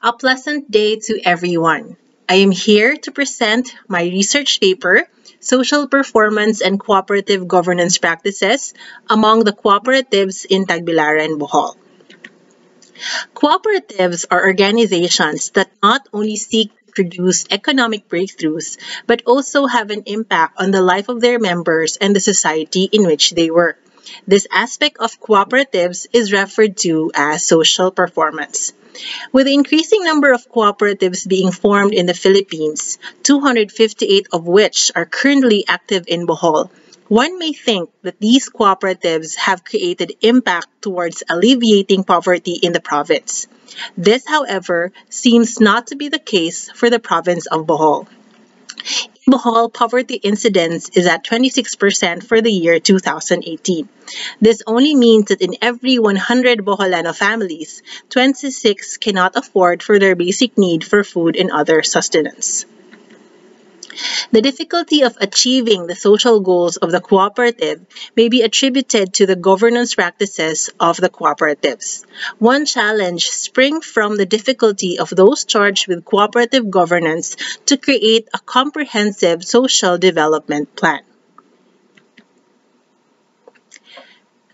A pleasant day to everyone. I am here to present my research paper, Social Performance and Cooperative Governance Practices among the Cooperatives in Tagbilaran, Bohol. Cooperatives are organizations that not only seek to produce economic breakthroughs, but also have an impact on the life of their members and the society in which they work. This aspect of cooperatives is referred to as social performance. With the increasing number of cooperatives being formed in the Philippines, 258 of which are currently active in Bohol, one may think that these cooperatives have created impact towards alleviating poverty in the province. This, however, seems not to be the case for the province of Bohol. In Bohol, poverty incidence is at 26% for the year 2018. This only means that in every 100 Boholano families, 26 cannot afford for their basic need for food and other sustenance. The difficulty of achieving the social goals of the cooperative may be attributed to the governance practices of the cooperatives. One challenge springs from the difficulty of those charged with cooperative governance to create a comprehensive social development plan.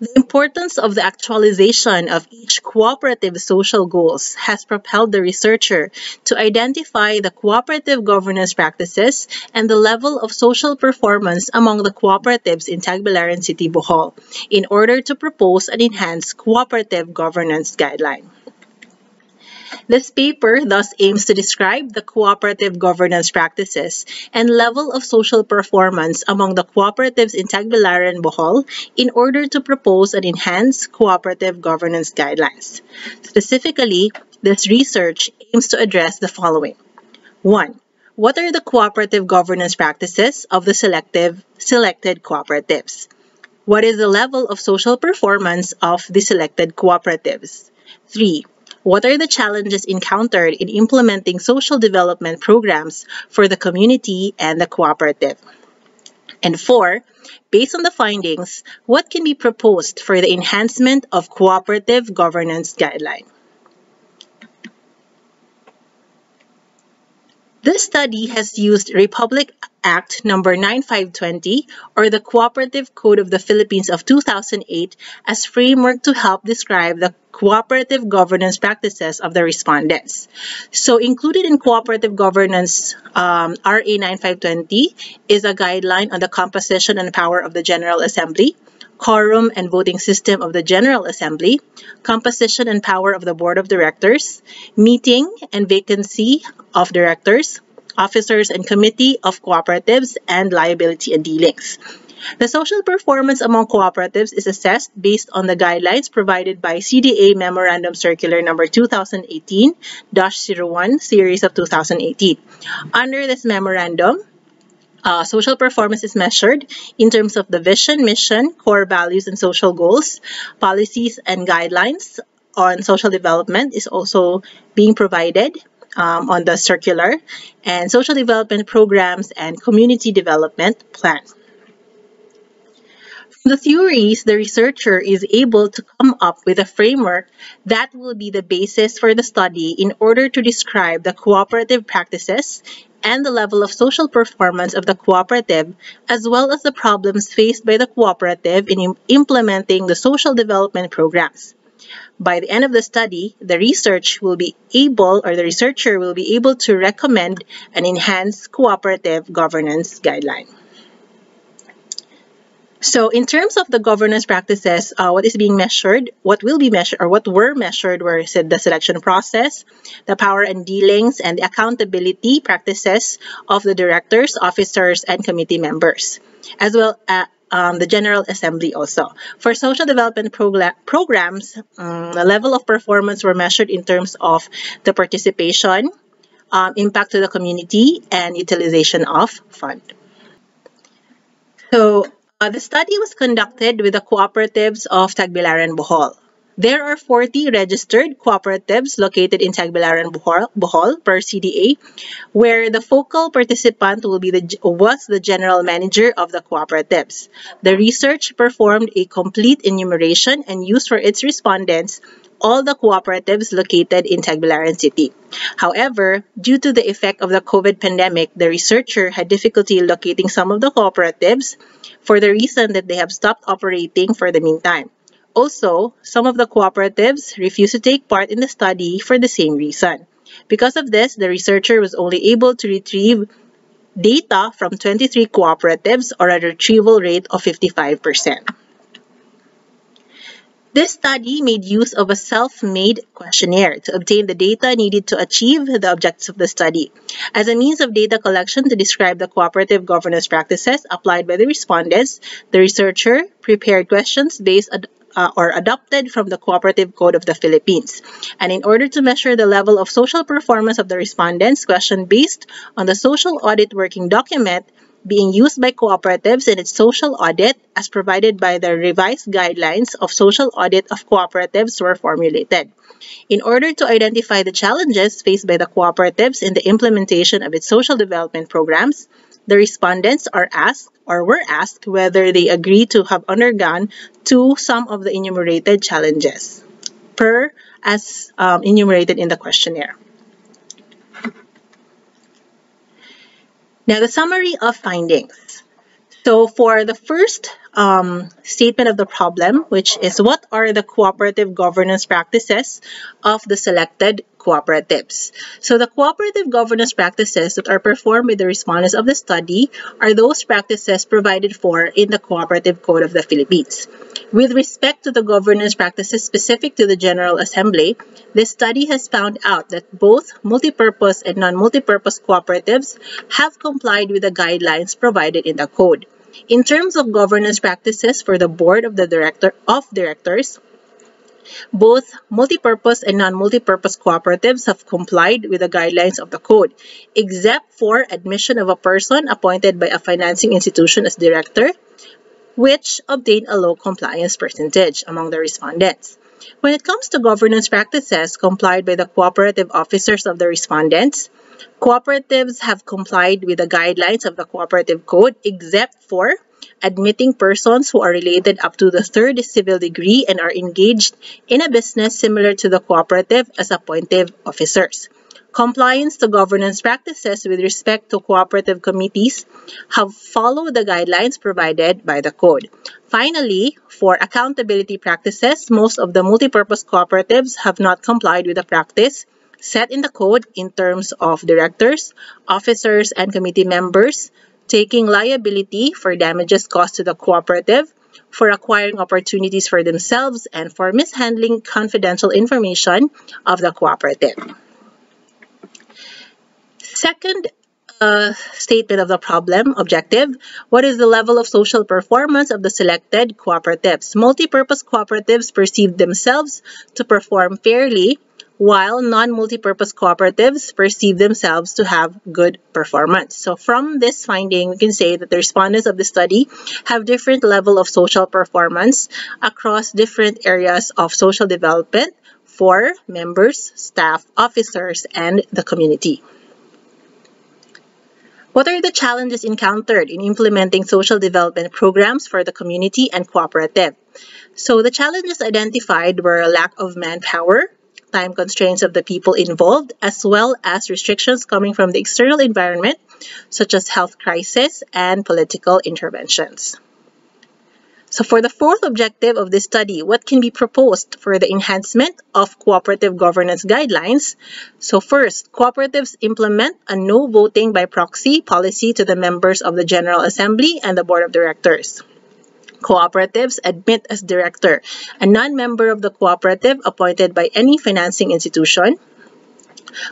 The importance of the actualization of each cooperative social goals has propelled the researcher to identify the cooperative governance practices and the level of social performance among the cooperatives in Tagbilaran City, Bohol, in order to propose an enhanced cooperative governance guideline. This paper thus aims to describe the cooperative governance practices and level of social performance among the cooperatives in Tagbilaran, Bohol in order to propose an enhanced cooperative governance guidelines. Specifically, this research aims to address the following. 1. What are the cooperative governance practices of the selected cooperatives? What is the level of social performance of the selected cooperatives? 3. What are the challenges encountered in implementing social development programs for the community and the cooperative? And 4, based on the findings, what can be proposed for the enhancement of cooperative governance guideline? This study has used Republic Act No. 9520 or the Cooperative Code of the Philippines of 2008 as framework to help describe the cooperative governance practices of the respondents. So included in cooperative governance, RA 9520 is a guideline on the composition and power of the General Assembly, quorum and voting system of the General Assembly, composition and power of the Board of Directors, meeting and vacancy of directors, officers and committee of cooperatives, and liability and dealings. The social performance among cooperatives is assessed based on the guidelines provided by CDA Memorandum Circular No. 2018-01 Series of 2018. Under this memorandum, social performance is measured in terms of the vision, mission, core values, and social goals. Policies and guidelines on social development is also being provided on the circular, and social development programs and community development plan. From the theories, the researcher is able to come up with a framework that will be the basis for the study in order to describe the cooperative practices and the level of social performance of the cooperative, as well as the problems faced by the cooperative in implementing the social development programs. By the end of the study, the researcher will be able to recommend an enhanced cooperative governance guideline. So in terms of the governance practices, what is being measured, what will be measured, or what were measured were the selection process, the power and dealings, and the accountability practices of the directors, officers, and committee members, as well as the General Assembly also. For social development programs, the level of performance were measured in terms of the participation, impact to the community, and utilization of fund. So, the study was conducted with the cooperatives of Tagbilaran, Bohol. There are 40 registered cooperatives located in Tagbilaran, Bohol per CDA, where the focal participant was the general manager of the cooperatives. The research performed a complete enumeration and used for its respondents all the cooperatives located in Tagbilaran City. However, due to the effect of the COVID pandemic, the researcher had difficulty locating some of the cooperatives for the reason that they have stopped operating for the meantime. Also, some of the cooperatives refused to take part in the study for the same reason. Because of this, the researcher was only able to retrieve data from 23 cooperatives, or a retrieval rate of 55%. This study made use of a self-made questionnaire to obtain the data needed to achieve the objectives of the study. As a means of data collection to describe the cooperative governance practices applied by the respondents, the researcher prepared questions based or adopted from the Cooperative Code of the Philippines. And in order to measure the level of social performance of the respondents, question based on the social audit working document being used by cooperatives in its social audit as provided by the revised guidelines of social audit of cooperatives were formulated. In order to identify the challenges faced by the cooperatives in the implementation of its social development programs, the respondents were asked whether they agree to have undergone to some of the enumerated challenges, as enumerated in the questionnaire. Now, the summary of findings. So for the first statement of the problem, which is what are the cooperative governance practices of the selected cooperatives? So the cooperative governance practices that are performed by the respondents of the study are those practices provided for in the Cooperative Code of the Philippines. With respect to the governance practices specific to the General Assembly, this study has found out that both multipurpose and non-multipurpose cooperatives have complied with the guidelines provided in the code. In terms of governance practices for the Board of Directors, both multipurpose and non-multipurpose cooperatives have complied with the guidelines of the code, except for admission of a person appointed by a financing institution as director, which obtained a low compliance percentage among the respondents. When it comes to governance practices complied by the cooperative officers of the respondents, cooperatives have complied with the guidelines of the Cooperative Code except for admitting persons who are related up to the third civil degree and are engaged in a business similar to the cooperative as appointive officers. Compliance to governance practices with respect to cooperative committees have followed the guidelines provided by the code. Finally, for accountability practices, most of the multipurpose cooperatives have not complied with the practice set in the code in terms of directors, officers, and committee members taking liability for damages caused to the cooperative, for acquiring opportunities for themselves, and for mishandling confidential information of the cooperative. Second statement of the problem, objective, what is the level of social performance of the selected cooperatives? Multipurpose cooperatives perceive themselves to perform fairly, while non-multipurpose cooperatives perceive themselves to have good performance. So from this finding, we can say that the respondents of the study have different level of social performance across different areas of social development for members, staff, officers, and the community. What are the challenges encountered in implementing social development programs for the community and cooperative? So the challenges identified were a lack of manpower, time constraints of the people involved, as well as restrictions coming from the external environment, such as health crisis and political interventions. So for the fourth objective of this study, what can be proposed for the enhancement of cooperative governance guidelines? So first, cooperatives implement a no voting by proxy policy to the members of the General Assembly and the Board of Directors. Cooperatives admit as director a non-member of the cooperative appointed by any financing institution.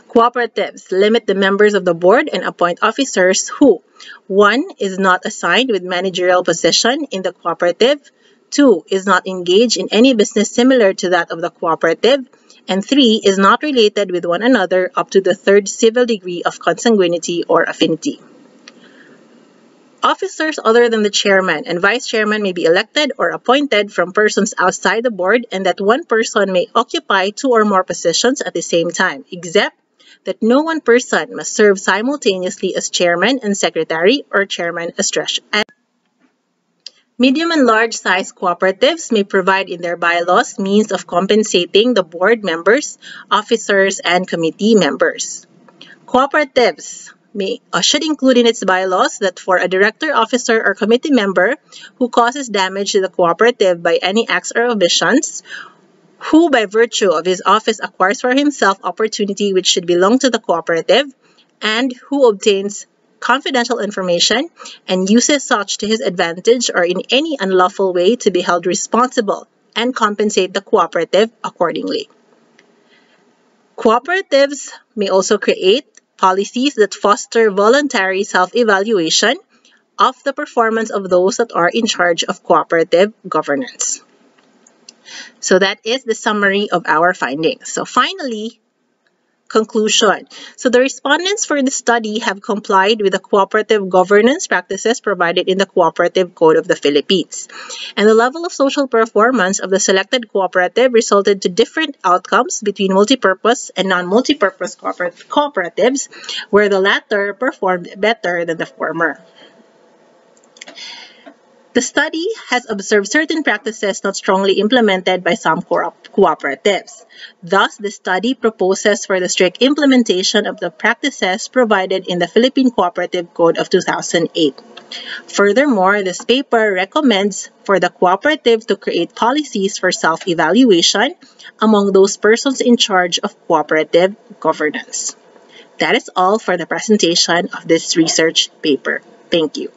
Cooperatives limit the members of the board and appoint officers who, 1. is not assigned with managerial position in the cooperative, 2. is not engaged in any business similar to that of the cooperative, and 3. is not related with one another up to the third civil degree of consanguinity or affinity. Officers other than the chairman and vice chairman may be elected or appointed from persons outside the board, and that one person may occupy 2 or more positions at the same time, except that no one person must serve simultaneously as chairman and secretary or chairman as treasurer. Medium and large-sized cooperatives may provide in their bylaws means of compensating the board members, officers, and committee members. Cooperatives should include in its bylaws that for a director, officer, or committee member who causes damage to the cooperative by any acts or omissions, who by virtue of his office acquires for himself opportunity which should belong to the cooperative, and who obtains confidential information and uses such to his advantage or in any unlawful way to be held responsible and compensate the cooperative accordingly. Cooperatives may also create policies that foster voluntary self-evaluation of the performance of those that are in charge of cooperative governance. So that is the summary of our findings. So finally, conclusion. So the respondents for the study have complied with the cooperative governance practices provided in the Cooperative Code of the Philippines. And the level of social performance of the selected cooperative resulted to different outcomes between multipurpose and non-multipurpose cooperatives, where the latter performed better than the former. The study has observed certain practices not strongly implemented by some cooperatives. Thus, the study proposes for the strict implementation of the practices provided in the Philippine Cooperative Code of 2008. Furthermore, this paper recommends for the cooperative to create policies for self-evaluation among those persons in charge of cooperative governance. That is all for the presentation of this research paper. Thank you.